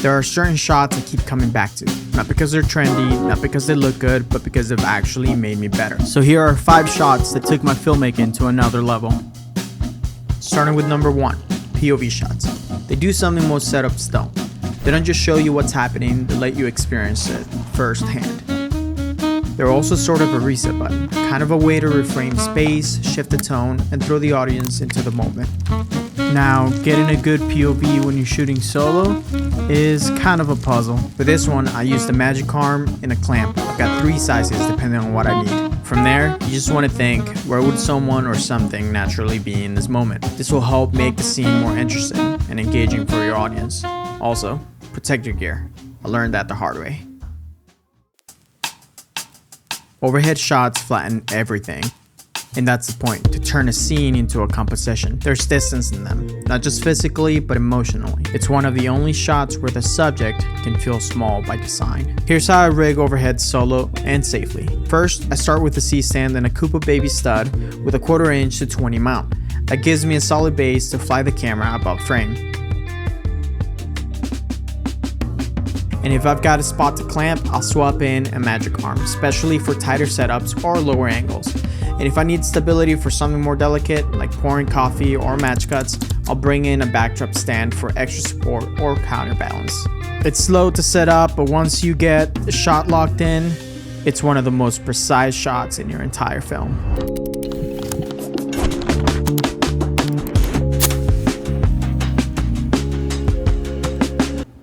There are certain shots I keep coming back to, not because they're trendy, not because they look good, but because they've actually made me better. So here are 5 shots that took my filmmaking to another level. Starting with number 1, POV shots. They do something most setups don't. They don't just show you what's happening, they let you experience it firsthand. They're also sort of a reset button, kind of a way to reframe space, shift the tone, and throw the audience into the moment. Now, getting a good POV when you're shooting solo is kind of a puzzle. For this one, I used a magic arm and a clamp. I've got 3 sizes depending on what I need. From there, you just want to think, where would someone or something naturally be in this moment? This will help make the scene more interesting and engaging for your audience. Also, protect your gear. I learned that the hard way. Overhead shots flatten everything. And that's the point, to turn a scene into a composition. There's distance in them, not just physically, but emotionally. It's one of the only shots where the subject can feel small by design. Here's how I rig overhead solo and safely. First, I start with a C-stand and a Koopa baby stud with a 1/4 inch to 20 mount. That gives me a solid base to fly the camera above frame. And if I've got a spot to clamp, I'll swap in a magic arm, especially for tighter setups or lower angles. And if I need stability for something more delicate, like pouring coffee or match cuts, I'll bring in a backdrop stand for extra support or counterbalance. It's slow to set up, but once you get the shot locked in, it's one of the most precise shots in your entire film.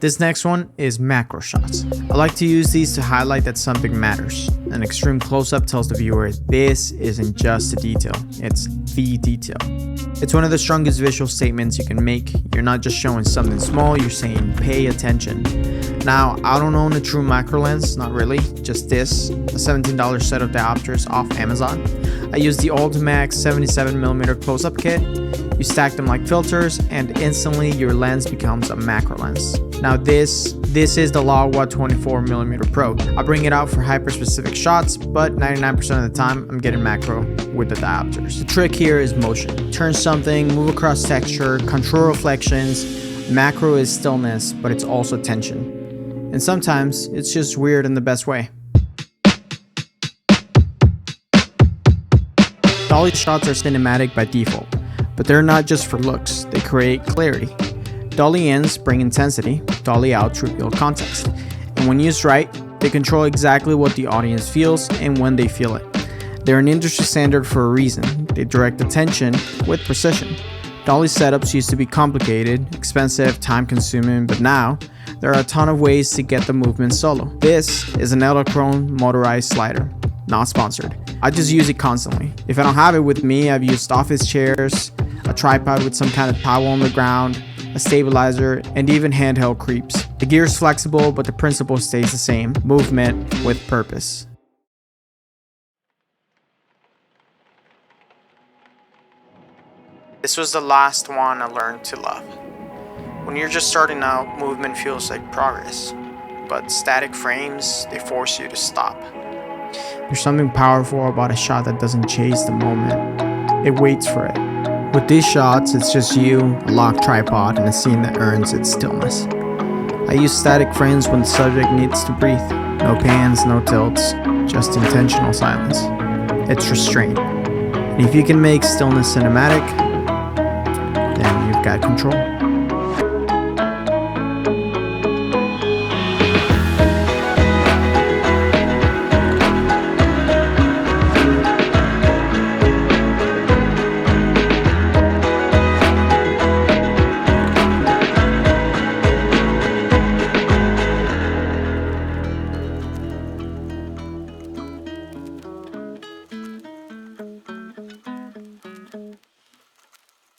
This next one is macro shots. I like to use these to highlight that something matters. An extreme close-up tells the viewer this isn't just a detail, it's the detail. It's one of the strongest visual statements you can make. You're not just showing something small, you're saying pay attention. Now, I don't own a true macro lens, not really, just this, a $17 set of diopters off Amazon. I use the Ultimax 77mm close-up kit. You stack them like filters and instantly your lens becomes a macro lens. Now this is the Laowa 24mm Pro. I bring it out for hyper-specific shots, but 99% of the time I'm getting macro with the diopters. The trick here is motion. Turn something, move across texture, control reflections. Macro is stillness, but it's also tension. And sometimes it's just weird in the best way. Dolly shots are cinematic by default, but they're not just for looks, they create clarity. Dolly ins bring intensity, dolly outs reveal context. And when used right, they control exactly what the audience feels and when they feel it. They're an industry standard for a reason. They direct attention with precision. Dolly setups used to be complicated, expensive, time-consuming, but now there are a ton of ways to get the movement solo. This is an Edelkrone motorized slider, not sponsored. I just use it constantly. If I don't have it with me, I've used office chairs, a tripod with some kind of towel on the ground, a stabilizer, and even handheld creeps. The gear is flexible, but the principle stays the same. Movement with purpose. This was the last one I learned to love. When you're just starting out, movement feels like progress. But static frames, they force you to stop. There's something powerful about a shot that doesn't chase the moment. It waits for it. With these shots, it's just you, a locked tripod, and a scene that earns its stillness. I use static frames when the subject needs to breathe. No pans, no tilts, just intentional silence. It's restraint. And if you can make stillness cinematic, then you've got control.